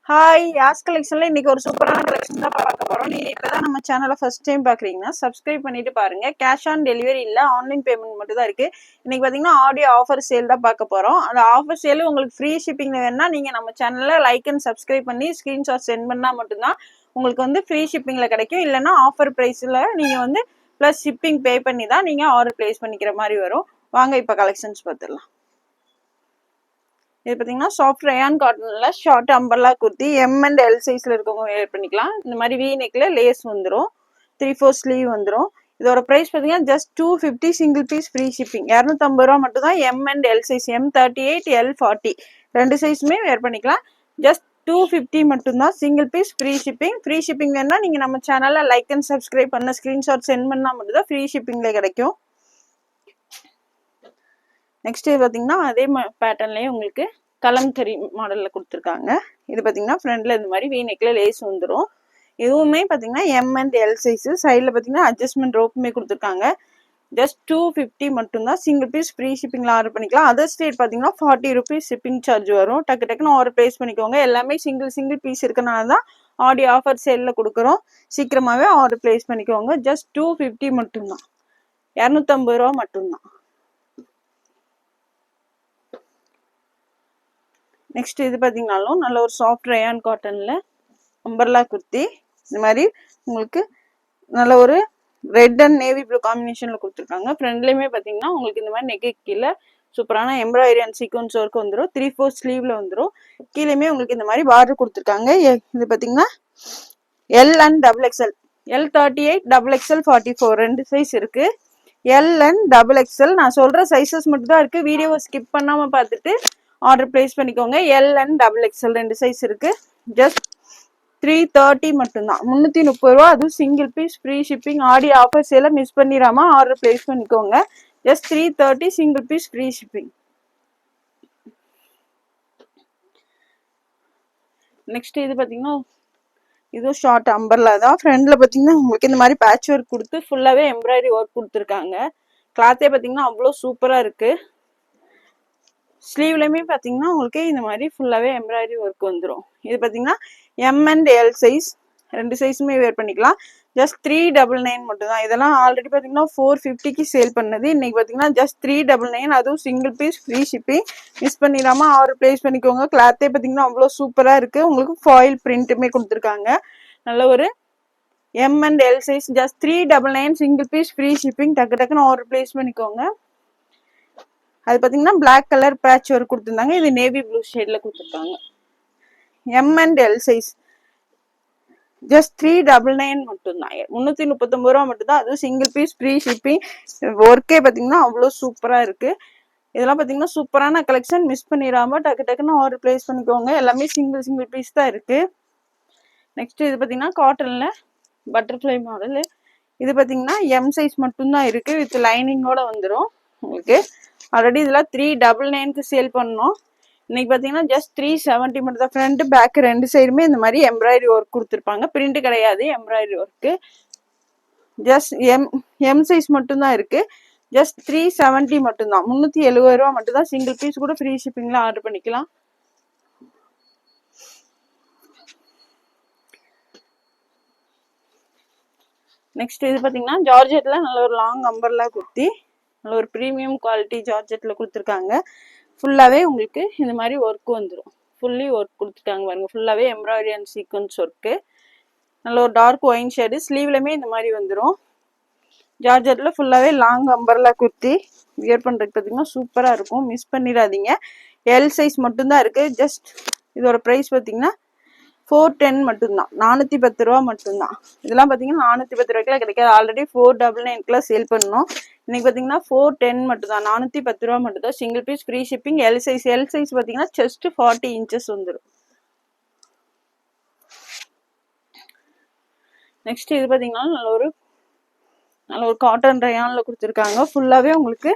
Hi யாஸ் கலெக்ஷன்ல இன்னைக்கு ஒரு சூப்பரான கலெக்ஷன் தான் பார்க்க போறோம். நீங்க இப்பதான் நம்ம சேனலை ஃபர்ஸ்ட் டைம் பாக்குறீங்கன்னா சப்ஸ்கிரைப் பண்ணிட்டு பாருங்க. கேஷ் ஆன் டெலிவரி இல்ல, ஆன்லைன் பேமெண்ட் மட்டும் தான் இருக்கு. இன்னைக்கு பாத்தீங்கன்னா ஆடியோ ஆஃபர் சேல் தான் பார்க்க போறோம். அந்த ஆஃபர் சேல் உங்களுக்கு ஃப்ரீ ஷிப்பிங் வேணும்னா நீங்க நம்ம சேனல்ல லைக் அண்ட் சப்ஸ்கிரைப் பண்ணி ஸ்கிரீன்ஷாட் சென்ட் பண்ணா மட்டும்தான் உங்களுக்கு வந்து ஃப்ரீ ஷிப்பிங்ல கிடைக்கும். இல்லைன்னா ஆஃபர் பிரைஸ்ல நீங்க வந்து பிளஸ் ஷிப்பிங் பே பண்ணி தான் நீங்க ஆர்டர் பிளேஸ் பண்ணிக்கிற மாதிரி வரும். வாங்க இப்ப கலெக்ஷன்ஸ் பார்த்துடலாம். இது பார்த்தீங்கன்னா சாஃப்ட் ரயான் காட்டன்ல short umbrella kurti M and L சைஸ்ல இருக்கவங்க வேர் பண்ணிக்கலாம். இந்த மாதிரி வி நெக்ல லேஸ் வந்துடும், 3/4 ஸ்லீவ் வந்துடும். இதோட பிரைஸ் பார்த்தீங்கன்னா just 250 single piece free shipping. 250 ரூபா மட்டும் தான். M and L size M38 L40 ரெண்டு சைஸுமே வேர் பண்ணிக்கலாம். ஜஸ்ட் 250 மட்டும்தான். Single piece free shipping. Free shipping வேணும்னா நீங்க நம்ம சேனல்ல லைக் அண்ட் சப்ஸ்கிரைப் பண்ண ஸ்கிரீன்ஷாட் சென்ட் பண்ணா மட்டும் தான் ஃப்ரீ ஷிப்பிங்ல கிடைக்கும். நெக்ஸ்ட் பார்த்தீங்கன்னா அதே பேட்டர்ன்லேயே உங்களுக்கு கலம்கரி மாடலில் கொடுத்துருக்காங்க. இது பார்த்தீங்கன்னா ஃப்ரண்ட்ல இந்த மாதிரி வி நெக்ல லேஸ் வந்துடும். இதுவுமே பார்த்தீங்கன்னா எம் அண்ட் எல் சைஸு. சைடில் பார்த்தீங்கன்னா அட்ஜஸ்ட்மெண்ட் ரோப்புமே கொடுத்துருக்காங்க. ஜஸ்ட் 250 மட்டும்தான். சிங்கிள் பீஸ் ஃப்ரீ ஷிப்பிங்கில் ஆர்டர் பண்ணிக்கலாம். அதர் ஸ்டேட் பார்த்தீங்கன்னா 40 rupees ஷிப்பிங் சார்ஜ் வரும். டக்கு டக்குன்னு ஆர்டர் ப்ளேஸ் பண்ணிக்கோங்க. எல்லாமே சிங்கிள் பீஸ் இருக்கனால தான் ஆடியோ ஆஃபர் சேலில் கொடுக்குறோம். சீக்கிரமாகவே ஆர்டர் ப்ளேஸ் பண்ணிக்கோங்க. ஜஸ்ட் 250 மட்டும்தான். 250 ரூபா மட்டும்தான். நெக்ஸ்ட் இது பார்த்தீங்கன்னாலும் நல்ல ஒரு சாஃப்ட் ரயான் காட்டனில் அம்பர்லா குர்த்தி. இந்த மாதிரி உங்களுக்கு நல்ல ஒரு ரெட் அண்ட் நேவி ப்ளூ காம்பினேஷனில் கொடுத்துருக்காங்க. ஃப்ரெண்ட்லேயுமே பார்த்தீங்கன்னா உங்களுக்கு இந்த மாதிரி நெக்கு கீழே சூப்பரான எம்ப்ராய்டரி அண்ட் சீக்வன்ஸ் ஒர்க் வந்துடும். 3/4 ஸ்லீவில் வந்துடும். கீழேயுமே உங்களுக்கு இந்த மாதிரி பார்டர் கொடுத்துருக்காங்க. இது பார்த்தீங்கன்னா L and XXL L38 XXL 44 ரெண்டு சைஸ் இருக்கு. எல் அண்ட் XXL நான் சொல்ற சைஸஸ் மட்டும் தான் இருக்கு. வீடியோவை ஸ்கிப் பண்ணாம பார்த்துட்டு ஆர்டர் பிளேஸ் பண்ணிக்கோங்க. எல் அண்ட் XXL ரெண்டு சைஸ் இருக்கு. ஜஸ்ட் 330 மட்டும்தான். 330 ரூபா. அதுவும் single piece free shipping. Audio offer சேல மிஸ் பண்ணிடாம ஆர்டர் பிளேஸ் பண்ணிக்கோங்க. Just 330 single piece free shipping. Next இது பார்த்தீங்கன்னா இதுவும் ஷார்ட் அம்பர்லா தான். ஃப்ரண்ட்ல பார்த்தீங்கன்னா உங்களுக்கு இந்த மாதிரி பேட்ச் ஒர்க் கொடுத்து ஃபுல்லாகவே எம்ப்ராய்டரி ஒர்க் கொடுத்துருக்காங்க. கிளாத்தே பார்த்தீங்கன்னா அவ்வளோ சூப்பராக இருக்கு. ஸ்லீவ்லையுமே பார்த்தீங்கன்னா உங்களுக்கு இந்த மாதிரி ஃபுல்லாகவே எம்ப்ராய்டரி ஒர்க் வந்துடும். இது பார்த்தீங்கன்னா எம் அண்ட் எல் சைஸ் ரெண்டு சைஸுமே வேர் பண்ணிக்கலாம். ஜஸ்ட் 399 மட்டும் தான். இதெல்லாம் ஆல்ரெடி பார்த்தீங்கன்னா 450க்கு சேல் பண்ணது. இன்னைக்கு பார்த்தீங்கன்னா ஜஸ்ட் 399. அதுவும் single piece free shipping. Miss பண்ணிடாம ஆர்டர் பிளேஸ் பண்ணிக்கோங்க. கிளாத்தே பார்த்தீங்கன்னா அவ்வளோ சூப்பராக இருக்கு. உங்களுக்கு ஃபாயில் பிரிண்ட்டுமே கொடுத்துருக்காங்க. நல்ல ஒரு M and L size. Just 399 single piece free shipping. டக்கு டக்குன்னு ஆர்டர் பிளேஸ் பண்ணிக்கோங்க. அது பார்த்தீங்கன்னா பிளாக் கலர் பேட்ச் ஒர்க் கொடுத்துருந்தாங்க. இது நேவி ப்ளூ ஷேட்ல கொடுத்துருக்காங்க. M and L size just 399 மட்டும்தான். 339 ரூபா மட்டும்தான். அதுவும் சிங்கிள் பீஸ் ஃப்ரீ ஷிப்பிங். ஒர்க்கே பார்த்தீங்கன்னா அவ்வளோ சூப்பராக இருக்கு. இதெல்லாம் பார்த்தீங்கன்னா சூப்பரான கலெக்ஷன். மிஸ் பண்ணிடாம டக்கு டக்குன்னு ஆர்டர் பிளேஸ் பண்ணிக்கோங்க. எல்லாமே சிங்கிள் பீஸ் தான் இருக்கு. நெக்ஸ்ட் இது பார்த்தீங்கன்னா காட்டன்ல பட்டர்ஃப்ளை மாடல். இது பார்த்தீங்கன்னா எம் சைஸ் மட்டும்தான் இருக்கு. வித் லைனிங்கோட வந்துடும் உங்களுக்கு. ஆல்ரெடி இதெல்லாம் 399க்கு சேல் பண்ணோம். இன்னைக்கு பார்த்தீங்கன்னா ஜஸ்ட் 370 மட்டும் தான். ஃப்ரண்ட் பேக் ரெண்டு சைடுமே இந்த மாதிரி எம்ப்ராய்டரி ஒர்க் கொடுத்துருப்பாங்க. பிரிண்ட் கிடையாது, embroidery work. Just M size மட்டும்தான் இருக்கு. ஜஸ்ட் 370 மட்டும்தான். 370 ரூபா மட்டும்தான். சிங்கிள் பீஸ் கூட ஃப்ரீ ஷிப்பிங்ல ஆர்டர் பண்ணிக்கலாம். நெக்ஸ்ட் இது பார்த்தீங்கன்னா ஜார்ஜெட்ல நல்ல ஒரு லாங் அம்பர்லா குர்த்தி. நல்ல ஒரு ப்ரீமியம் குவாலிட்டி ஜார்ஜெட்ல கொடுத்துருக்காங்க. ஃபுல்லாகவே உங்களுக்கு இந்த மாதிரி ஒர்க் வந்துடும். ஃபுல்லி ஒர்க் கொடுத்துட்டாங்க பாருங்க. ஃபுல்லாகவே எம்ப்ராய்டரி அண்ட் சீக்வன்ஸ் ஒர்க்கு. நல்ல ஒரு டார்க் ஒயின் ஷேடு. ஸ்லீவ்லையுமே இந்த மாதிரி வந்துடும். ஜார்ஜெட்ல ஃபுல்லாகவே லாங் அம்பர்லா குர்த்தி. வியர் பண்ணுறதுக்கு பார்த்தீங்கன்னா சூப்பராக இருக்கும். மிஸ் பண்ணிடாதீங்க. எல் சைஸ் மட்டும்தான் இருக்கு. ஜஸ்ட் இதோட ப்ரைஸ் பார்த்தீங்கன்னா 410 மட்டும்தான். 410 ரூபா மட்டும்தான். இதெல்லாம் பார்த்தீங்கன்னா 410 ரூபாய்க்குலாம் கிடைக்காது. ஆல்ரெடி 499க்குலாம் சேல் பண்ணோம். இன்னைக்கு பார்த்தீங்கன்னா 410 மட்டும்தான். 410 ரூபா மட்டும்தான். Single piece free shipping. L size பார்த்தீங்கன்னா செஸ்ட் 40 inches வந்துடும். நெக்ஸ்ட் இது பார்த்தீங்கன்னா நல்ல ஒரு காட்டன் ரயான்ல கொடுத்துருக்காங்க. ஃபுல்லாகவே உங்களுக்கு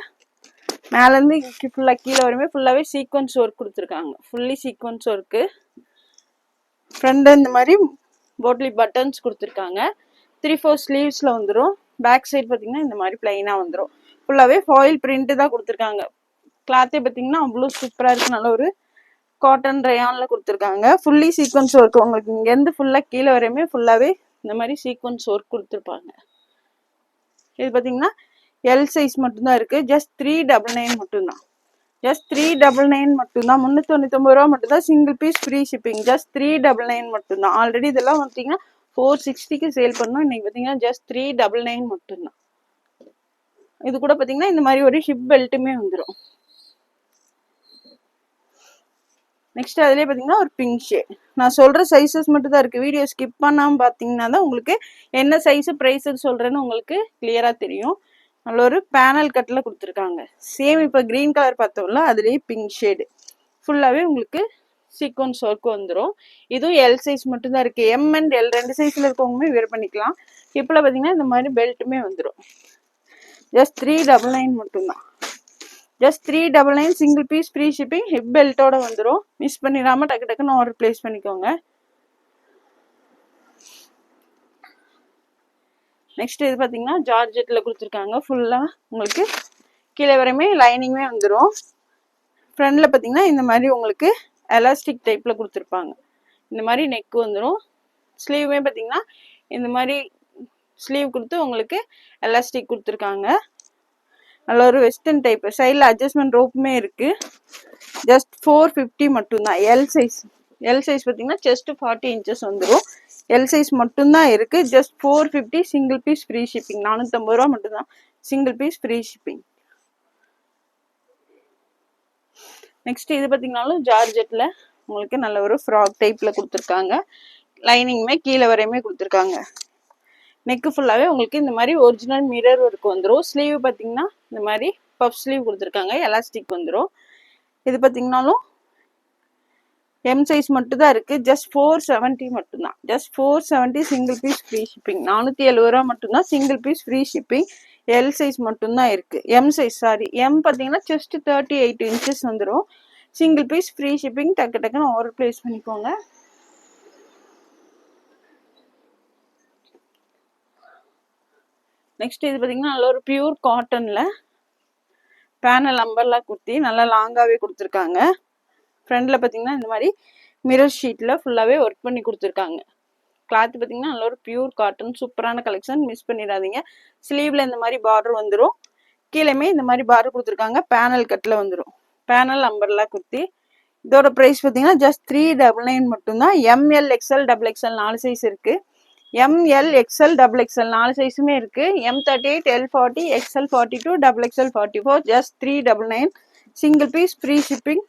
மேலேருந்து ஃபுல்லாக கீழே வரையுமே ஃபுல்லாகவே சீக்வன்ஸ் ஒர்க் கொடுத்துருக்காங்க. Fully sequins work. ஃப்ரண்ட் இந்த மாதிரி போட்லி பட்டன்ஸ் கொடுத்துருக்காங்க. 3/4 ஸ்லீவ்ஸ்ல வந்துடும். பேக் சைடு பார்த்தீங்கன்னா இந்த மாதிரி பிளைனா வந்துடும். ஃபுல்லாகவே ஃபாயில் பிரிண்ட் தான் கொடுத்துருக்காங்க. கிளாத்தே பார்த்தீங்கன்னா அவ்வளோ சூப்பராக இருக்கு. நல்ல ஒரு காட்டன் ரயான்ல கொடுத்துருக்காங்க. Fully sequins work. உங்களுக்கு இங்கேருந்து ஃபுல்லாக கீழே வரையுமே ஃபுல்லாகவே இந்த மாதிரி சீக்வன்ஸ் ஒர்க் கொடுத்துருப்பாங்க. இது பார்த்தீங்கன்னா எல் சைஸ் மட்டும்தான் இருக்குது. ஜஸ்ட் 399 மட்டும்தான். ஜஸ்ட் 399 மட்டும்தான். 399 ரூபா மட்டும்தான். Single piece free shipping. Just 399 மட்டும்தான். ஆல்ரெடி இதெல்லாம் பார்த்தீங்கன்னா 460க்கு சேல் பண்ணோம். இன்னைக்கு பார்த்தீங்கன்னா ஜஸ்ட் 399 மட்டும்தான். இது கூட பார்த்தீங்கன்னா இந்த மாதிரி ஒரு ஹிப் பெல்ட்டுமே வந்துடும். நெக்ஸ்ட் அதுலேயே பார்த்தீங்கன்னா ஒரு பிங்க் ஷேட். நான் சொல்கிற சைஸஸ் மட்டும் தான் இருக்குது. வீடியோ ஸ்கிப் பண்ணாமல் பார்த்தீங்கன்னா தான் உங்களுக்கு என்ன சைஸு ப்ரைஸுன்னு சொல்கிறேன்னு உங்களுக்கு கிளியராக தெரியும். நல்ல ஒரு பேனல் கட்டில் கொடுத்துருக்காங்க. சேம் இப்போ க்ரீன் கலர் பார்த்தோம்ல அதுலேயே பிங்க் ஷேடு ஃபுல்லாகவே உங்களுக்கு சீக்வன்ஸ் ஒர்க் வந்துடும். இதுவும் எல் சைஸ் மட்டும்தான் இருக்குது. எம் அண்ட் எல் 2 சைஸில் இருக்கவங்களுமே வேர் பண்ணிக்கலாம். இப்போல பார்த்தீங்கன்னா இந்த மாதிரி பெல்ட்டுமே வந்துடும். ஜஸ்ட் 399 மட்டும்தான். Just 399 single piece free shipping. Hip பெல்ட்டோட வந்துடும். மிஸ் பண்ணிடாமல் டக்கு டக்குன்னு ஆர்டர் பிளேஸ் பண்ணிக்கோங்க. நெக்ஸ்ட் இது பார்த்தீங்கன்னா ஜார்ஜெட்டில் கொடுத்துருக்காங்க. ஃபுல்லாக உங்களுக்கு கீழே வரையுமே லைனிங்குமே வந்துடும். ஃப்ரண்டில் பார்த்தீங்கன்னா இந்த மாதிரி உங்களுக்கு எலாஸ்டிக் டைப்பில் கொடுத்துருப்பாங்க. இந்த மாதிரி நெக் வந்துடும். ஸ்லீவுமே பார்த்தீங்கன்னா இந்த மாதிரி ஸ்லீவ் கொடுத்து உங்களுக்கு எலாஸ்டிக் கொடுத்துருக்காங்க. நல்ல ஒரு வெஸ்டர்ன் டைப். சைடில் அட்ஜஸ்ட்மெண்ட் ரோப்புமே இருக்குது. ஜஸ்ட் 450 மட்டும்தான். L size. எல் சைஸ் பார்த்தீங்கன்னா செஸ்ட் 40 inches வந்துடும். எல் சைஸ் மட்டும்தான் இருக்குது. Just 450 single piece free shipping. 450 ரூபா மட்டும்தான் single piece free shipping. Next இது பார்த்தீங்கன்னாலும் ஜார்ஜெட்டில் உங்களுக்கு நல்ல ஒரு ஃப்ராக் டைப்பில் கொடுத்துருக்காங்க. லைனிங்குமே கீழே வரையுமே கொடுத்துருக்காங்க. நெக்கு ஃபுல்லாகவே உங்களுக்கு இந்த மாதிரி ஒரிஜினல் மிரர் ஒர்க் வந்துடும். ஸ்லீவ் பார்த்தீங்கன்னா இந்த மாதிரி பஃப் ஸ்லீவ் கொடுத்துருக்காங்க. எலாஸ்டிக் வந்துடும். இது பார்த்தீங்கன்னாலும் எம் சைஸ் மட்டும் தான் இருக்குது. ஜஸ்ட் 470 மட்டும்தான். Just 470 single piece free shipping. 470 ரூபா மட்டும்தான் single piece free shipping. L size மட்டும்தான் இருக்குது. எம் சைஸ் சாரி எம் பார்த்தீங்கன்னா செஸ்ட் 38 inches வந்துடும். Single piece free shipping. டக்கு டக்குன்னு ஆர்டர் பிளேஸ் பண்ணிக்கோங்க. நெக்ஸ்ட் இது பார்த்தீங்கன்னா நல்ல ஒரு பியூர் காட்டனில் பேனல் அம்பர்லா குர்த்தி. நல்லா லாங்காகவே கொடுத்துருக்காங்க. ஃப்ரண்டில் பார்த்தீங்கன்னா இந்த மாதிரி மிரர் ஷீட்டில் ஃபுல்லாகவே ஒர்க் பண்ணி கொடுத்துருக்காங்க. கிளாத் பார்த்தீங்கன்னா நல்ல ஒரு பியூர் காட்டன். சூப்பரான கலெக்ஷன். மிஸ் பண்ணிடாதீங்க. ஸ்லீவில் இந்த மாதிரி பார்டர் வந்துடும். கீழேயுமே இந்த மாதிரி பார்டர் கொடுத்துருக்காங்க. பேனல் கட்டில் வந்துடும். Panel umbrella kurti. இதோட ப்ரைஸ் பார்த்தீங்கன்னா ஜஸ்ட் 399 மட்டும்தான். M L XL double XL 4 size இருக்குது. எம்எல் எக்ஸ்எல் டபுள் எக்ஸ்எல் 4 சைஸுமே இருக்குது. M38 L40 XL 42 XXL 44. Just 399 single piece free shipping.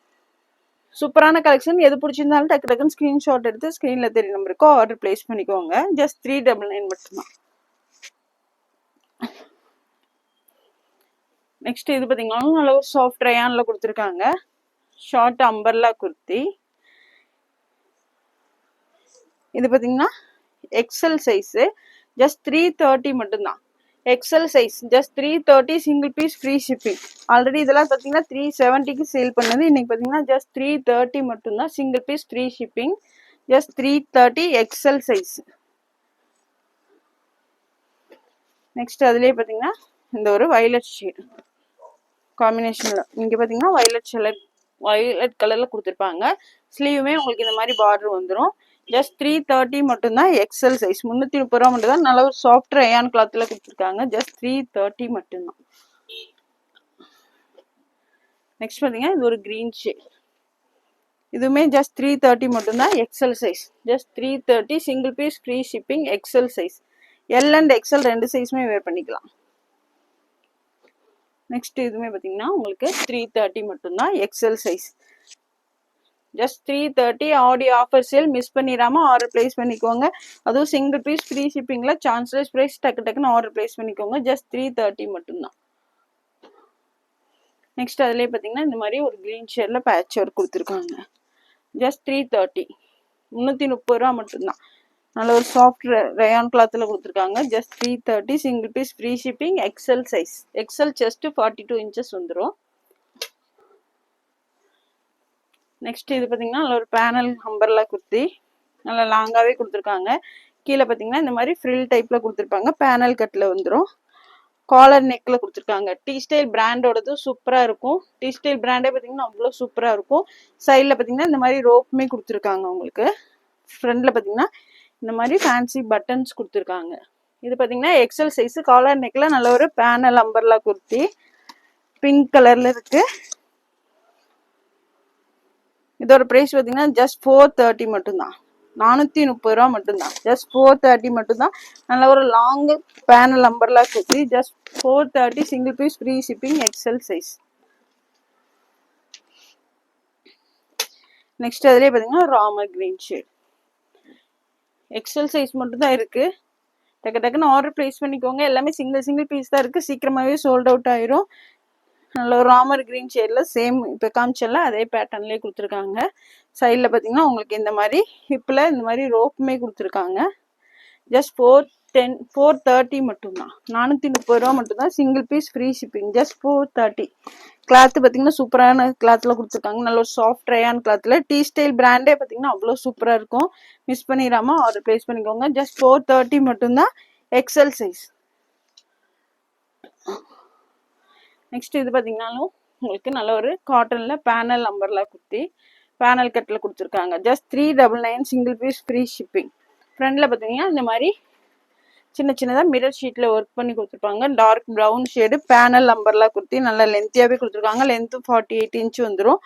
சூப்பரான கலெக்ஷன். எது பிடிச்சிருந்தாலும் டக்கு டக்குன்னு ஸ்க்ரீன்ஷாட் எடுத்து ஸ்க்ரீனில் தெரிய நம்பருக்கு ஆர்டர் பிளேஸ் பண்ணிக்கோங்க. ஜஸ்ட் 399 மட்டும்தான். நெக்ஸ்ட் இது பார்த்தீங்கன்னா நல்ல ஒரு சாஃப்ட் ரயான்ல கொடுத்துருக்காங்க. Short umbrella kurti. இது பார்த்தீங்கன்னா எக்ஸல் சைஸு. ஜஸ்ட் 330 மட்டும்தான். XL size just 330 single piece free shipping. Already இதெல்லாம் பார்த்தீங்கன்னா 370க்கு சேல் பண்ணது. இன்னைக்கு பார்த்தீங்கன்னா ஜஸ்ட் 330 மட்டும்தான் single piece free shipping. Just 330 XL size. Next அதுலேயே பார்த்தீங்கன்னா இந்த ஒரு வயலட் ஷேட் காம்பினேஷனில் இங்கே பார்த்தீங்கன்னா வயலட் கலரில் கொடுத்துருப்பாங்க. ஸ்லீவுமே உங்களுக்கு இந்த மாதிரி பார்டர் வந்துடும். ஜஸ்ட் 330 மட்டும்தான். XL size. 330 ரூபா மட்டும்தான். நல்ல ஒரு சாஃப்ட் ரயான் கிளாத்தில் கொடுத்துருக்காங்க. ஜஸ்ட் 330 மட்டும்தான். நெக்ஸ்ட் பார்த்தீங்கன்னா இது ஒரு க்ரீன் ஷேட். இதுவுமே ஜஸ்ட் 330 மட்டும்தான். XL size. Just 330 single piece free shipping. XL size. L and XL 2 சைஸுமே வேர் பண்ணிக்கலாம். நெக்ஸ்ட் இதுவுமே பார்த்தீங்கன்னா உங்களுக்கு 330 மட்டும்தான். XL size. Just 330 Aadi offer sale. Miss பண்ணிடாமல் ஆர்டர் பிளேஸ் பண்ணிக்கோங்க. அதுவும் சிங்கிள் பீஸ் ஃப்ரீ ஷிப்பிங்கில் சான்ஸ்லெஸ் ப்ரைஸ். டக்கு டக்குன்னு ஆர்டர் பிளேஸ் பண்ணிக்கோங்க. ஜஸ்ட் 330 மட்டும்தான். நெக்ஸ்ட் அதுலேயே பார்த்தீங்கன்னா இந்த மாதிரி ஒரு க்ரீன் ஷேடில் பேட்ச் ஒர்க் கொடுத்துருக்காங்க. ஜஸ்ட் 330 330 ரூபா மட்டும்தான். நல்ல ஒரு சாஃப்ட் ரயான் கிளாத்தில் கொடுத்துருக்காங்க. Just 330 single piece free shipping. XL size. XL chest 42 inches வந்துடும். நெக்ஸ்ட் இது பார்த்தீங்கன்னா நல்ல ஒரு பேனல் அம்பர்லா குர்த்தி. நல்லா லாங்காகவே கொடுத்துருக்காங்க. கீழே பார்த்தீங்கன்னா இந்த மாதிரி ஃப்ரில் டைப்பில் கொடுத்துருப்பாங்க. பேனல் கட்டில் வந்துடும். காலர் நெக்ல கொடுத்துருக்காங்க. டி ஸ்டைல் பிராண்டோடது சூப்பரா இருக்கும். டி ஸ்டைல் பிராண்டே பார்த்தீங்கன்னா அவ்வளோ சூப்பரா இருக்கும். சைடில் பார்த்தீங்கன்னா இந்த மாதிரி ரோப்புமே கொடுத்துருக்காங்க உங்களுக்கு. ஃப்ரண்ட்ல பார்த்தீங்கன்னா இந்த மாதிரி ஃபேன்சி பட்டன்ஸ் கொடுத்துருக்காங்க. இது பார்த்தீங்கன்னா எக்ஸல் சைஸ் காலர் நெக்ல நல்ல ஒரு பேனல் அம்பர்லா குர்த்தி பிங்க் கலர்ல இருக்கு. இதோட பிரைஸ் பார்த்தீங்கன்னா ஜஸ்ட் 430 மட்டும்தான். 430 ரூபா மட்டும்தான். ஜஸ்ட் 430 மட்டும்தான். நல்ல ஒரு long panel umbrella kurti just 430 single piece free shipping XL size. Next அதுலேயே பார்த்தீங்கன்னா ராமர் கிரீன் ஷேட் எக்ஸல் சைஸ் மட்டும் தான் இருக்கு. டக்கு டக்குன்னு ஆர்டர் பிளேஸ் பண்ணிக்கோங்க. எல்லாமே சிங்கிள் பீஸ் தான் இருக்கு. சீக்கிரமாவே சோல்ட் அவுட் ஆயிரும். நல்ல ஒரு ராமர் கிரீன் ஷேட்ல சேம் இப்போ காமிச்சல அதே பேட்டர்ன்லேயே கொடுத்துருக்காங்க. சைடில் பார்த்தீங்கன்னா உங்களுக்கு இந்த மாதிரி ஹிப்பில் இந்த மாதிரி ரோப்புமே கொடுத்துருக்காங்க. ஜஸ்ட் 430 மட்டும்தான். 430 ரூபா மட்டும்தான். Single piece free shipping just 430. Cloth பார்த்தீங்கன்னா சூப்பரான கிளாத்தில் கொடுத்துருக்காங்க. நல்ல ஒரு சாஃப்ட் ரயான் கிளாத்தில். டி ஸ்டைல் பிராண்டே பார்த்தீங்கன்னா அவ்வளோ சூப்பராக இருக்கும். மிஸ் பண்ணிடாம ஆர்டர் பிளேஸ் பண்ணிக்கோங்க. ஜஸ்ட் 430 மட்டும்தான் எக்ஸல் சைஸ். நெக்ஸ்ட் இது பார்த்தீங்கன்னாலும் உங்களுக்கு நல்ல ஒரு காட்டன்ல பேனல் அம்பர்லா குர்த்தி பேனல் கட்டில் கொடுத்துருக்காங்க. Just 399 single piece free shipping. ஃப்ரண்ட்ல பார்த்தீங்கன்னா இந்த மாதிரி சின்னதாக மிரர் ஷீட்ல ஒர்க் பண்ணி கொடுத்துருப்பாங்க. Dark brown shade panel umbrella kurti நல்லா லென்த்தியாகவே கொடுத்துருக்காங்க. லென்த்து 48 இன்ச் வந்துடும்.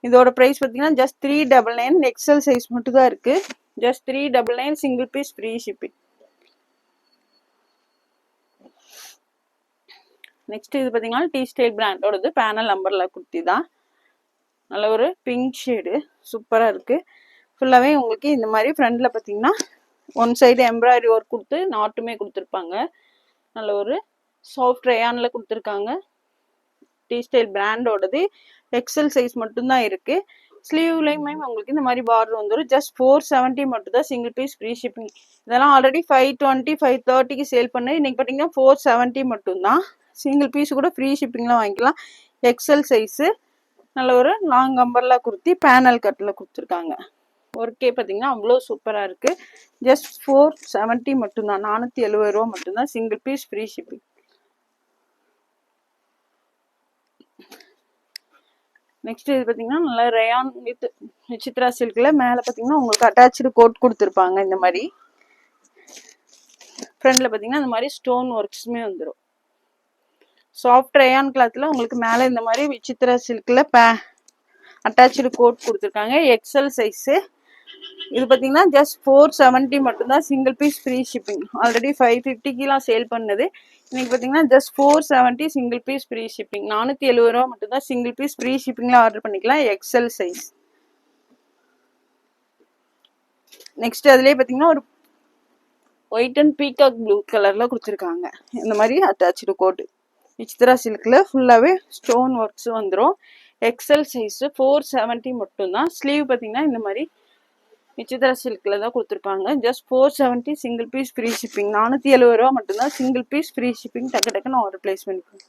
இதோட ப்ரைஸ் பார்த்தீங்கன்னா ஜஸ்ட் 399 எக்ஸல் சைஸ் மட்டும் தான் இருக்கு. Just 399 single piece free shipping. Next இது பார்த்தீங்கன்னா டி ஸ்டைல் பிராண்டோடது பேனல் அம்பர்லா குர்த்தி தான். நல்ல ஒரு பிங்க் ஷேடு சூப்பராக இருக்குது. ஃபுல்லாகவே உங்களுக்கு இந்த மாதிரி ஃப்ரண்டில் பார்த்தீங்கன்னா ஒன் சைடு எம்ப்ராய்டரி ஒர்க் கொடுத்து நாட்டுமே கொடுத்துருப்பாங்க. நல்ல ஒரு சாஃப்ட் ரயானில் கொடுத்துருக்காங்க. டி ஸ்டைல் பிராண்டோடது எக்ஸல் சைஸ் மட்டும்தான் இருக்குது. ஸ்லீவ்லையுமே உங்களுக்கு இந்த மாதிரி பார்டர் வந்துடும். ஜஸ்ட் 470 மட்டும் தான் சிங்கிள் பீஸ் ஃப்ரீ ஷிப்பிங். இதெல்லாம் ஆல்ரெடி 520 530க்கு சேல் பண்ணு. இன்னைக்கு பார்த்தீங்கன்னா 470 மட்டும்தான். சிங்கிள் பீஸ் கூட ஃப்ரீ ஷிப்பிங்லாம் வாங்கிக்கலாம். எக்ஸல் சைஸு நல்ல ஒரு லாங் அம்பர்லா குர்த்தி பேனல் கட்டில் கொடுத்துருக்காங்க. ஒர்க்கே பார்த்தீங்கன்னா அவ்வளோ சூப்பராக இருக்குது. ஜஸ்ட் 470 மட்டும்தான். 470 ரூபா மட்டும்தான் single piece free shipping. Next இது பார்த்தீங்கன்னா நல்லா ரயான் வித் சித்ரா சில்கில் மேலே பார்த்தீங்கன்னா உங்களுக்கு அட்டாச்சு கோட் கொடுத்துருப்பாங்க. இந்த மாதிரி ஃப்ரண்ட்ல பார்த்தீங்கன்னா இந்த மாதிரி ஸ்டோன் ஒர்க்ஸுமே வந்துடும். சாஃப்ட் ரயான் கிளாத்தில் உங்களுக்கு மேலே இந்த மாதிரி விசித்ரா சில்கில் அட்டாச்சு கோட் கொடுத்துருக்காங்க. XL size. இது பார்த்தீங்கன்னா ஜஸ்ட் 470 மட்டும்தான் single piece free shipping. Already 550க்குலாம் சேல் பண்ணது. இன்னைக்கு பார்த்தீங்கன்னா just 470 single piece free shipping. 470 ரூபா மட்டும்தான் சிங்கிள் பீஸ் ஃப்ரீ ஷிப்பிங்கில் ஆர்டர் பண்ணிக்கலாம். XL size. நெக்ஸ்ட் அதுலேயே பார்த்தீங்கன்னா ஒரு ஒயிட் அண்ட் பீகாக் ப்ளூ கலரில் கொடுத்துருக்காங்க. இந்த மாதிரி அட்டாச்சு கோட் விசித்ரா சில்கில் ஃபுல்லாகவே ஸ்டோன் ஒர்க்ஸ் வந்துடும். எக்ஸல் சைஸு 470 மட்டும்தான். ஸ்லீவ் பார்த்தீங்கன்னா இந்த மாதிரி விசித்ரா சில்கில் தான் கொடுத்துருப்பாங்க. Just 470 single piece free shipping. 470 ரூபா மட்டும்தான் சிங்கிள் பீஸ் ஃப்ரீ ஷிப்பிங். டக்கு டக்குன்னு ஆர்டர் பிளேஸ் பண்ணிக்கோங்க.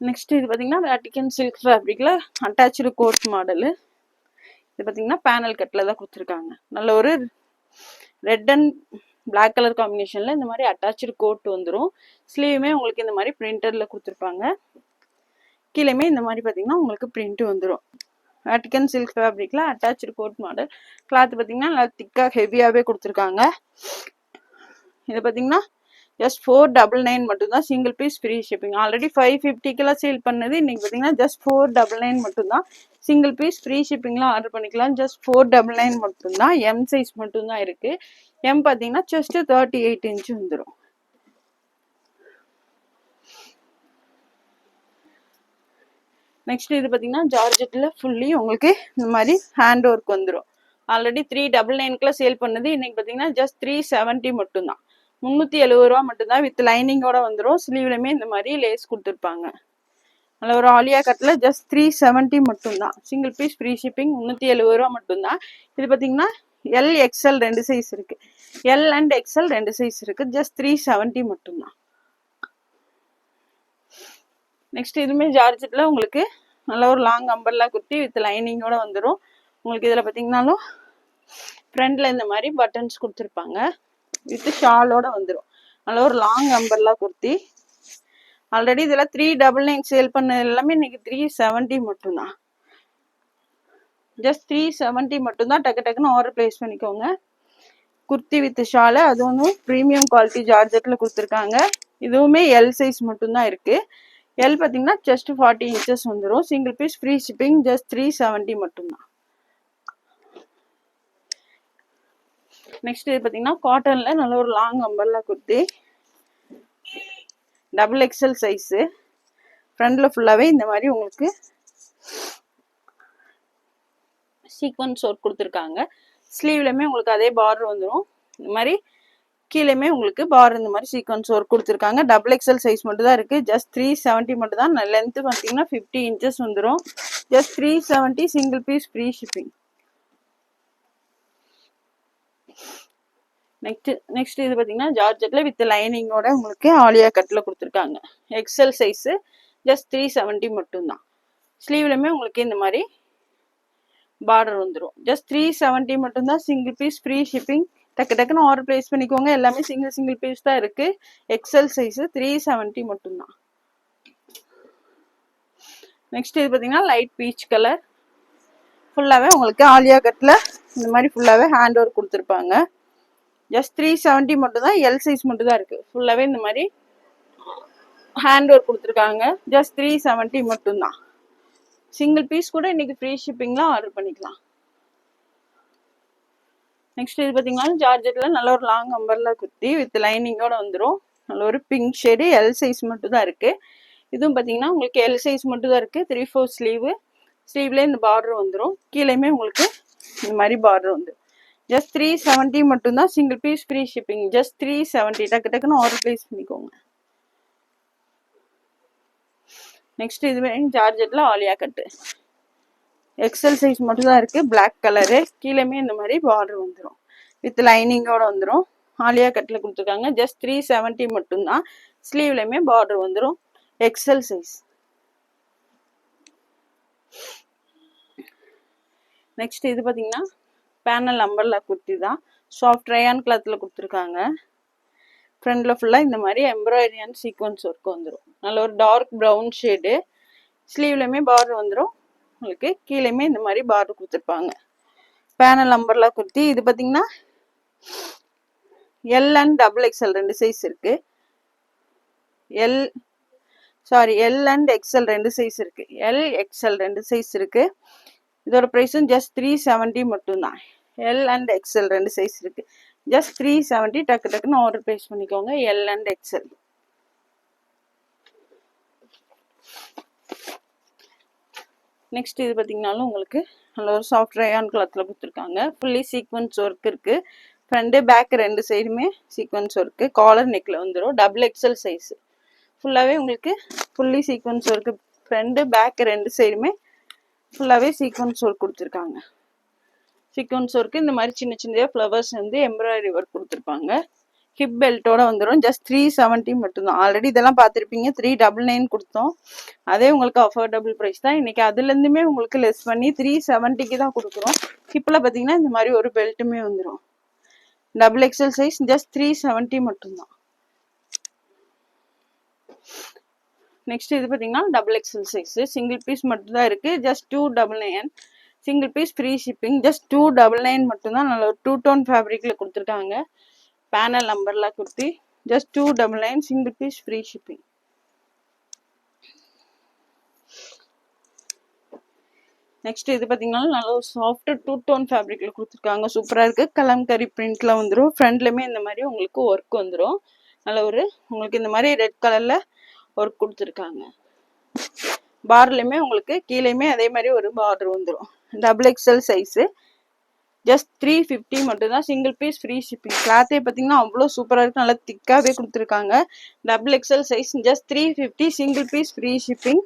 நெக்ஸ்ட் இது பார்த்தீங்கன்னா வேட்டிகன் சில்க் ஃபேப்ரிக்கில் அட்டாச்சு கோட் மாடலு. இது பார்த்தீங்கன்னா பேனல் கட்டில் தான் கொடுத்துருக்காங்க. நல்ல ஒரு ரெட் அண்ட் பிளாக் கலர் காம்பினேஷனில் இந்த மாதிரி அட்டாச்சு கோட் வந்துடும். ஸ்லீவுமே உங்களுக்கு இந்த மாதிரி பிரிண்டரில் கொடுத்துருப்பாங்க. கீழேயுமே இந்த மாதிரி பார்த்தீங்கன்னா உங்களுக்கு பிரிண்ட் வந்துடும். வேட்டிகன் சில்க் ஃபேப்ரிக்கில் அட்டாச்சு கோட் மாடல். கிளாத் பார்த்தீங்கன்னா நல்லா திக்காக ஹெவியாகவே கொடுத்துருக்காங்க. இது பார்த்தீங்கன்னா ஜஸ்ட் 499 மட்டும்தான் single piece free shipping. Already 550க்கெல்லாம் சேல் பண்ணது. இன்னைக்கு பார்த்தீங்கன்னா ஜஸ்ட் 499 மட்டும்தான் சிங்கிள் பீஸ் ஃப்ரீ ஷிப்பிங்லாம் ஆர்டர் பண்ணிக்கலாம். ஜஸ்ட் 499 மட்டும்தான். எம் சைஸ் மட்டும்தான் இருக்கு. எம் பார்த்தீங்கன்னா ஜஸ்ட் 38 இன்ச் வந்துடும். நெக்ஸ்ட் இது பார்த்தீங்கன்னா ஜார்ஜெட்டில் ஃபுல்லி உங்களுக்கு இந்த மாதிரி ஹேண்ட் ஒர்க் வந்துடும். ஆல்ரெடி 399க்குலாம் சேல் பண்ணது. இன்னைக்கு பார்த்தீங்கன்னா ஜஸ்ட் 370 மட்டும்தான். 370 ரூபா மட்டும்தான். வித் லைனிங்கோட வந்துடும். ஸ்லீவ்லையுமே இந்த மாதிரி லேஸ் கொடுத்துருப்பாங்க. அதில் ஒரு ஆலியா கட்டில் ஜஸ்ட் 370 மட்டும்தான். Single piece free shipping. 370 ரூபா மட்டும்தான். இது பார்த்தீங்கன்னா எல் எக்ஸ்எல் 2 சைஸ் இருக்கு. எல் அண்ட் எக்ஸ்எல் 2 சைஸ் இருக்கு. ஜஸ்ட் 370 மட்டும்தான். நெக்ஸ்ட் இதுவுமே ஜார்ஜெட்டில் உங்களுக்கு நல்ல ஒரு லாங் அம்பர்லா குர்த்தி வித் லைனிங்கோட வந்துடும். உங்களுக்கு இதில் பார்த்தீங்கன்னாலும் ஃப்ரண்ட்ல இந்த மாதிரி பட்டன்ஸ் கொடுத்துருப்பாங்க. வித் ஷாலோட வந்துடும். அதில் ஒரு லாங் அம்பர்லா குர்த்தி. ஆல்ரெடி இதெல்லாம் 399 சேல் பண்ண எல்லாமே இன்னைக்கு 370 மட்டும்தான். ஜஸ்ட் 370 மட்டும்தான். டக்கு டக்குன்னு ஆர்டர் பிளேஸ் பண்ணிக்கோங்க. குர்த்தி வித் ஷாலு, அது ஒன்றும் ப்ரீமியம் குவாலிட்டி ஜார்ஜெட்டில் கொடுத்துருக்காங்க. இதுவுமே எல் சைஸ் மட்டும்தான் இருக்கு. எல் பார்த்தீங்கன்னா ஜஸ்ட் 40 inches வந்துடும். Single piece free shipping. Just 370 மட்டும்தான். நெக்ஸ்ட் இது பார்த்தீங்கன்னா காட்டன்ல நல்ல ஒரு long umbrella kurti, double XL size. ஃப்ரண்ட்ல ஃபுல்லாகவே இந்த மாதிரி உங்களுக்கு சீக்வன்ஸ் ஒர்க் கொடுத்துருக்காங்க. ஸ்லீவ்லையுமே உங்களுக்கு அதே பார்டர் வந்துடும். இந்த மாதிரி கீழேயுமே உங்களுக்கு பார்டர் இந்த மாதிரி சீக்வன்ஸ் ஒர்க் கொடுத்துருக்காங்க. டபுள் எக்ஸல் சைஸ் மட்டும் தான் இருக்குது. ஜஸ்ட் 370 மட்டும் தான். லென்த்து பார்த்தீங்கன்னா 50 inches வந்துடும். Just 370, single piece free shipping. Next இது பார்த்தீங்கன்னா ஜார்ஜெட்டில் வித் லைனிங்கோட உங்களுக்கு ஆலியா கட்டில் கொடுத்துருக்காங்க. XL size. ஜஸ்ட் 370 மட்டும்தான். ஸ்லீவ்லையுமே உங்களுக்கு இந்த மாதிரி பார்டர் வந்துடும். ஜஸ்ட் 370 மட்டும்தான். Single piece free shipping. டக்கு டக்குன்னு ஆர்டர் பிளேஸ் பண்ணிக்கோங்க. எல்லாமே சிங்கிள் பீஸ் தான் இருக்கு. எக்ஸல் சைஸு 370 மட்டும்தான். நெக்ஸ்ட் இது பார்த்தீங்கன்னா லைட் பீச் கலர். ஃபுல்லாகவே உங்களுக்கு ஆலியா கட்டில் இந்த மாதிரி ஃபுல்லாகவே ஹேண்ட் ஒர்க் கொடுத்துருப்பாங்க. ஜஸ்ட் 370 மட்டும்தான். எல் சைஸ் மட்டும் தான் இருக்கு. ஃபுல்லாகவே இந்த மாதிரி ஹேண்ட் ஒர்க் கொடுத்துருக்காங்க. ஜஸ்ட் 370 மட்டும்தான். சிங்கிள் பீஸ் கூட இன்னைக்கு ஃப்ரீ ஷிப்பிங்லாம் ஆர்டர் பண்ணிக்கலாம். நெக்ஸ்ட் இது பார்த்தீங்கன்னா ஜார்ஜெட்டில் நல்ல ஒரு லாங் அம்பர்லா குர்த்தி வித் லைனிங்கோட வந்துடும். நல்ல ஒரு பிங்க் ஷேடு. எல் சைஸ் மட்டும் தான் இருக்கு. இதுவும் பார்த்தீங்கன்னா உங்களுக்கு எல் சைஸ் மட்டும் தான் இருக்கு. 3/4 ஸ்லீவு. ஸ்லீவ்லேயே இந்த பார்டர் வந்துடும். கீழேயுமே உங்களுக்கு இந்த மாதிரி பார்டர் வந்துடும். ஜஸ்ட் 370 மட்டும்தான். Single piece free shipping. Just 370. டக்கு டக்குன்னு ஆர்டர் பிளேஸ் பண்ணிக்கோங்க. நெக்ஸ்ட் இதுவே ஜார்ஜெட்டில் ஆலியா கட்டு. எக்ஸல் சைஸ் மட்டும் தான் இருக்கு. Black colour. கீழேயுமே இந்த மாதிரி பார்டர் வந்துடும். வித் லைனிங்கோட வந்துடும். ஆலியா கட்டில் கொடுத்துருக்காங்க. ஜஸ்ட் 370 மட்டும்தான். ஸ்லீவ்லையுமே பார்டர் வந்துடும். XL size. நெக்ஸ்ட் இது பார்த்தீங்கன்னா பேனல் அம்பர்லா குர்த்தி தான். சாஃப்ட் ரயான் கிளாத்தில் கொடுத்துருக்காங்க. ஃப்ரண்ட்ல ஃபுல்லாக இந்த மாதிரி எம்ப்ராய்டரி அண்ட் சீக்வன்ஸ் ஒர்க் வந்துடும். நல்ல ஒரு டார்க் ப்ரௌன் ஷேடு. ஸ்லீவ்லையுமே பார்டர் வந்துடும். உங்களுக்கு கீழேயுமே இந்த மாதிரி பார்டர் கொடுத்துருப்பாங்க. Panel umbrella kurti. இது பார்த்தீங்கன்னா L and double XL 2 size இருக்கு. எல் அண்ட் எக்ஸ்எல் 2 சைஸ் இருக்கு. எல் எக்ஸ்எல் 2 சைஸ் இருக்கு. இதோட ப்ரைஸும் ஜஸ்ட் 370 மட்டும்தான். எல் அண்ட் எக்ஸ்எல் 2 சைஸ் இருக்கு. ஜஸ்ட் 370. டக்கு டக்குன்னு ஆர்டர் பிளேஸ் பண்ணிக்கோங்க. L and XL. நெக்ஸ்ட் இது பார்த்தீங்கன்னாலும் உங்களுக்கு நல்ல ஒரு சாஃப்ட் ரயான் கிளாத்தில் கொடுத்துருக்காங்க. ஃபுல்லி சீக்வன்ஸ் ஒர்க் இருக்கு. ஃப்ரண்ட் பேக் 2 சைடுமே சீக்வன்ஸ் ஒர்க்கு. காலர் நெக்கில் வந்துடும். Double XL size. ஃபுல்லாகவே உங்களுக்கு fully sequins work. Front back 2 சைடுமே ஃபுல்லாகவே சீக்வன்ஸ் ஒர்க் கொடுத்துருக்காங்க. சீக்வன்ஸ் ஒர்க்கு இந்த மாதிரி சின்ன சின்னதாக ஃப்ளவர்ஸ் வந்து எம்ப்ராய்டரி ஒர்க் கொடுத்துருப்பாங்க. ஹிப் பெல்ட்டோட வந்துடும். ஜஸ்ட் 370 மட்டும்தான். ஆல்ரெடி இதெல்லாம் பார்த்துருப்பீங்க. 399 கொடுத்தோம். அதே உங்களுக்கு அஃபோர்டபுள் ப்ரைஸ் தான். இன்னைக்கு அதுலேருந்துமே உங்களுக்கு லெஸ் பண்ணி 370க்கு தான் கொடுக்குறோம். ஹிப்பில் பார்த்தீங்கன்னா இந்த மாதிரி ஒரு பெல்ட்டுமே வந்துடும். Double XL size. ஜஸ்ட் 370 மட்டும்தான். நெக்ஸ்ட் இது பார்த்தீங்கன்னா double XL size. Single piece மட்டும் தான் இருக்கு. Just 299. Single piece free shipping. Just 299 மட்டும்தான். நல்ல ஒரு 2 டோன் ஃபேப்ரிக்ல கொடுத்துருக்காங்க. Panel umbrella kurti. Just 299. Single piece free shipping. Next இது பார்த்தீங்கன்னா நல்ல ஒரு சாஃப்ட் 2 டோன் ஃபேப்ரிக்ல கொடுத்துருக்காங்க. சூப்பராக இருக்கு. கலம்கரி பிரிண்ட்ல வந்துடும். ஃப்ரண்ட்லுமே இந்த மாதிரி உங்களுக்கு ஒர்க் வந்துடும். நல்ல ஒரு உங்களுக்கு இந்த மாதிரி ரெட் கலர்ல ஒர்க் கொடுத்துருக்காங்க. பார்டர்லையுமே உங்களுக்கு கீழேயுமே அதே மாதிரி ஒரு பார்டர் வந்துடும். Double XL size. ஜஸ்ட் 350 மட்டும்தான். Single piece free shipping. கிளாத்தே பார்த்தீங்கன்னா அவ்வளோ சூப்பராக இருக்கு. நல்லா திக்காகவே கொடுத்துருக்காங்க. Double XL size. Just 350. Single piece free shipping.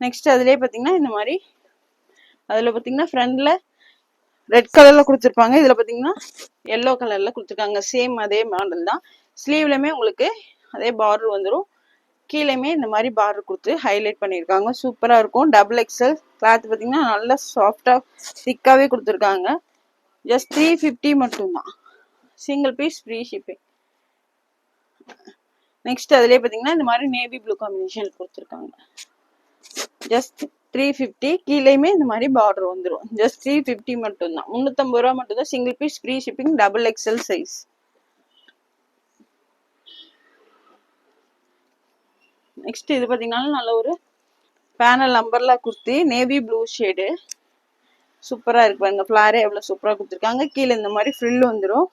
Next அதுலேயே பார்த்தீங்கன்னா இந்த மாதிரி அதில் பார்த்தீங்கன்னா ஃப்ரண்ட்ல ரெட் கலர்ல கொடுத்துருப்பாங்க. இதில் பார்த்தீங்கன்னா எல்லோ கலர்ல கொடுத்துருக்காங்க. சேம் அதே மாடல் தான். ஸ்லீவ்லையுமே உங்களுக்கு அதே பார்டர் வந்துடும். கீழேயுமே இந்த மாதிரி பார்டர் கொடுத்து ஹைலைட் பண்ணியிருக்காங்க. சூப்பராக இருக்கும். Double XL. கிளாத் பார்த்தீங்கன்னா நல்லா சாஃப்டாக திக்காகவே கொடுத்துருக்காங்க. ஜஸ்ட் 350 மட்டும்தான். Single piece free shipping. Next அதுலேயே பார்த்தீங்கன்னா இந்த மாதிரி நேவி ப்ளூ காம்பினேஷன் கொடுத்துருக்காங்க. ஜஸ்ட் 350. கீழேயுமே இந்த மாதிரி பார்டர் வந்துடும். ஜஸ்ட் 350 மட்டும்தான். 350 ரூபா மட்டும்தான். Single piece free shipping. XXL size. Next இது பார்த்தீங்கன்னா நல்ல ஒரு panel umbrella kurti, navy blue shade. சூப்பராக இருக்கு பாருங்க. ஃப்ளாரே எவ்வளோ சூப்பராக கொடுத்துருக்காங்க. கீழே இந்த மாதிரி ஃப்ரில் வந்துடும்.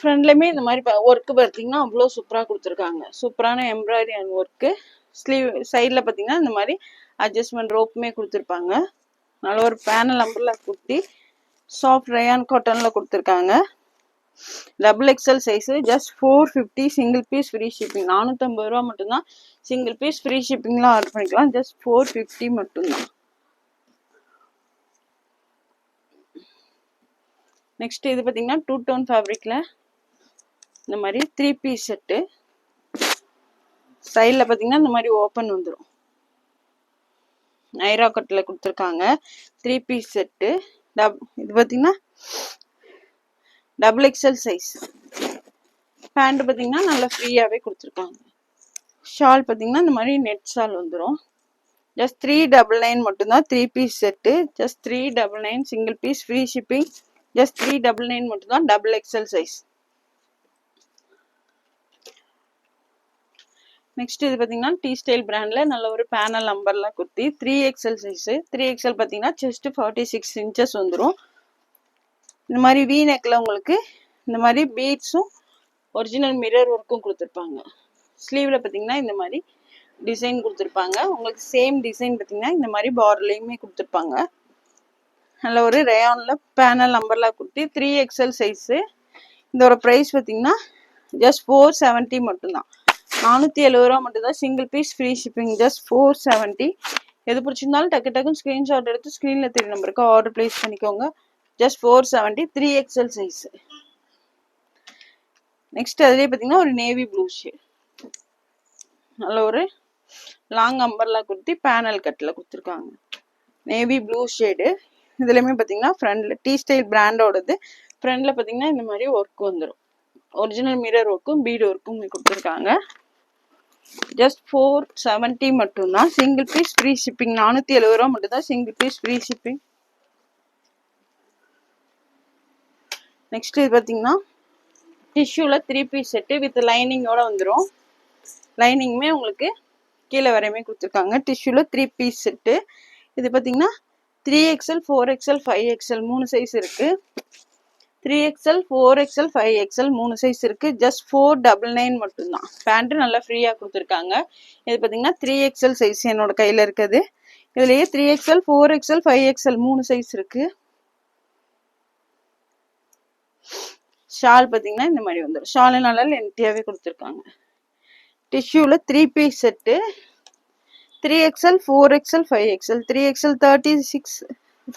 ஃப்ரண்ட்லையுமே இந்த மாதிரி ஒர்க்கு பார்த்தீங்கன்னா அவ்வளோ சூப்பராக கொடுத்துருக்காங்க. சூப்பரான எம்ப்ராய்டரி அண்ட் ஒர்க்கு. ஸ்லீவ் சைடில் பார்த்தீங்கன்னா இந்த மாதிரி அட்ஜஸ்ட்மெண்ட் ரோப்புமே கொடுத்துருப்பாங்க. நல்ல ஒரு panel umbrella kurti. Soft rayon காட்டனில் கொடுத்துருக்காங்க. XXL size. Just 450. Single piece free shipping. 450 ரூபா மட்டும்தான். சிங்கிள் பீஸ் ஃப்ரீ ஷிப்பிங்லாம் ஆர்டர் பண்ணிக்கலாம். ஜஸ்ட் 450 மட்டும்தான். நெக்ஸ்ட் இது பார்த்தீங்கன்னா 2 டோன் ஃபேப்ரிக்ல இந்த மாதிரி 3 பீஸ் செட்டு. சைடில் பார்த்தீங்கன்னா இந்த மாதிரி ஓப்பன் வந்துடும். நைரா கட்டில் கொடுத்துருக்காங்க. 3 பீஸ் செட்டு. இது பார்த்தீங்கன்னா XXL சைஸ். பேண்ட் பார்த்தீங்கன்னா நல்லா ஃப்ரீயாகவே கொடுத்துருக்காங்க. ஷால் பார்த்தீங்கன்னா இந்த மாதிரி நெட் ஷால் வந்துடும். ஜஸ்ட் 399 மட்டும்தான். 3 piece set. Just 399. Single piece free shipping. Just 399 மட்டும்தான். XXL size. நெக்ஸ்ட் இது பார்த்தீங்கன்னா டி ஸ்டைல் பிராண்ட்ல நல்ல ஒரு panel umbrella kurti. 3XL size. 3XL பார்த்தீங்கன்னா செஸ்ட் 46 இன்ச்சஸ் வந்துடும். இந்த மாதிரி வி நெக்ல உங்களுக்கு இந்த மாதிரி பீட்ஸும் ஒரிஜினல் மிரர் ஒர்க்கும் கொடுத்துருப்பாங்க. ஸ்லீவ்ல பார்த்தீங்கன்னா இந்த மாதிரி டிசைன் கொடுத்துருப்பாங்க. உங்களுக்கு சேம் டிசைன் பார்த்தீங்கன்னா இந்த மாதிரி பார்டர்லையுமே கொடுத்துருப்பாங்க. நல்ல ஒரு ரேயான்ல panel umbrella kurti. 3XL size. இதோட ப்ரைஸ் பார்த்தீங்கன்னா ஜஸ்ட் 470 மட்டும்தான். 470 ரூபா மட்டும்தான். Single piece free shipping. Just 470. எது பிடிச்சிருந்தாலும் டக்கு டக்குன்னு ஸ்க்ரீன்ஷாட் எடுத்து ஸ்க்ரீனில் தெரிய நம்பருக்கு ஆர்டர் பிளேஸ் பண்ணிக்கோங்க. ஜஸ்ட் 470. 3XL size. நெக்ஸ்ட் அதுலேயே பார்த்தீங்கன்னா ஒரு நேவி ப்ளூ ஷேட். நல்ல ஒரு லாங் அம்பர்லா குர்த்தி பேனல் கட்டில் கொடுத்துருக்காங்க. Navy blue shade. இதுலையுமே பார்த்தீங்கன்னா ஃப்ரண்ட்ல டி ஸ்டைல் பிராண்டோடது. ஃப்ரண்ட்ல பார்த்தீங்கன்னா இந்த மாதிரி ஒர்க் வந்துடும். ஒரிஜினல் மிரர் ஒர்க்கும் பீட் ஒர்க்கும் கொடுத்துருக்காங்க. ஜஸ்ட் 470 மட்டும்தான். Single piece free shipping. 470 ரூபா மட்டும்தான். Single piece free shipping. Next இது பார்த்தீங்கன்னா டிஷ்யூல 3 பீஸ் செட்டு வித் லைனிங்கோட வந்துடும். லைனிங்குமே உங்களுக்கு கீழே வரையுமே கொடுத்துருக்காங்க. டிஷ்யூல 3 பீஸ் செட்டு. இது பார்த்தீங்கன்னா 3XL 4XL 5XL 3 சைஸ் இருக்கு. 3XL 4XL 5XL 3 சைஸ் இருக்கு. ஜஸ்ட் 499 மட்டும்தான். பேண்ட் நல்லா ஃப்ரீயாக கொடுத்துருக்காங்க. இது பார்த்தீங்கன்னா 3XL சைஸ் என்னோட கையில் இருக்குது. இதுலேயே 3XL 4XL 5XL 3 சைஸ் இருக்கு. ஷால் பார்த்தீங்கன்னா இந்த மாதிரி வந்துடும். ஷாலு நல்லா லென்த்தியாகவே கொடுத்துருக்காங்க. டிஷ்யூல 3 piece set. 3XL 4XL 5XL. 3XL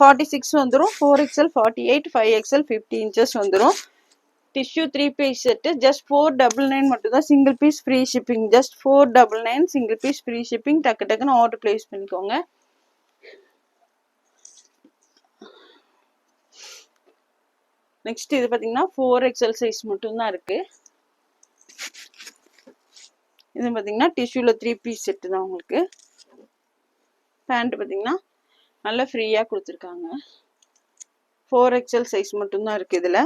46 வந்துடும். 4XL 48, 5XL 50 இன்ச்சஸ் வந்துடும். Tissue 3 piece set. ஜஸ்ட் 499 மட்டும்தான். Single piece free shipping. Just 499. Single piece free shipping. டக்கு டக்குன்னு ஆர்டர் பிளேஸ் பண்ணிக்கோங்க. நெக்ஸ்ட் இது பார்த்தீங்கன்னா 4XL சைஸ் மட்டும்தான் இருக்கு. இது பார்த்தீங்கன்னா டிஷ்யூல 3 பீஸ் செட்டு தான் உங்களுக்கு. பேண்ட் பார்த்தீங்கன்னா நல்லா ஃப்ரீயாக கொடுத்துருக்காங்க. 4XL சைஸ் மட்டும்தான் இருக்கு இதில்.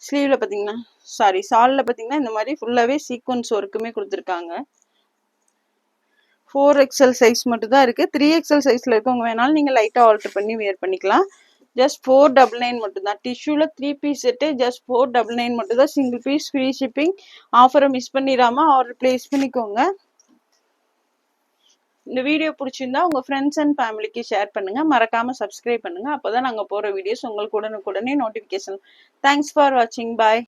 ஸ்லீவ்ல பார்த்தீங்கன்னா ஷாலில் பார்த்தீங்கன்னா இந்த மாதிரி ஃபுல்லாகவே சீக்வன்ஸ் ஒர்க்குமே கொடுத்துருக்காங்க. 4XL சைஸ் மட்டும்தான் இருக்கு. 3XL சைஸில் இருக்கவங்க வேணாலும் நீங்கள் லைட்டாக ஆல்டர் பண்ணி வேர் பண்ணிக்கலாம். ஜஸ்ட் 499 மட்டும்தான். டிஷ்யூல 3 பீஸ் செட்டு. ஜஸ்ட் 499 மட்டும்தான். Single piece free shipping. ஆஃபரை மிஸ் பண்ணிடாம ஆர்டர் பிளேஸ் பண்ணிக்கோங்க. இந்த வீடியோ பிடிச்சிருந்தா உங்கள் ஃப்ரெண்ட்ஸ் அண்ட் ஃபேமிலிக்கு ஷேர் பண்ணுங்கள். மறக்காமல் சப்ஸ்கிரைப் பண்ணுங்கள். அப்போ தான் நாங்கள் போகிற வீடியோஸ் உங்களுக்கு உடனுக்குடனே நோட்டிஃபிகேஷன். தேங்க்ஸ் ஃபார் வாட்சிங். பாய்.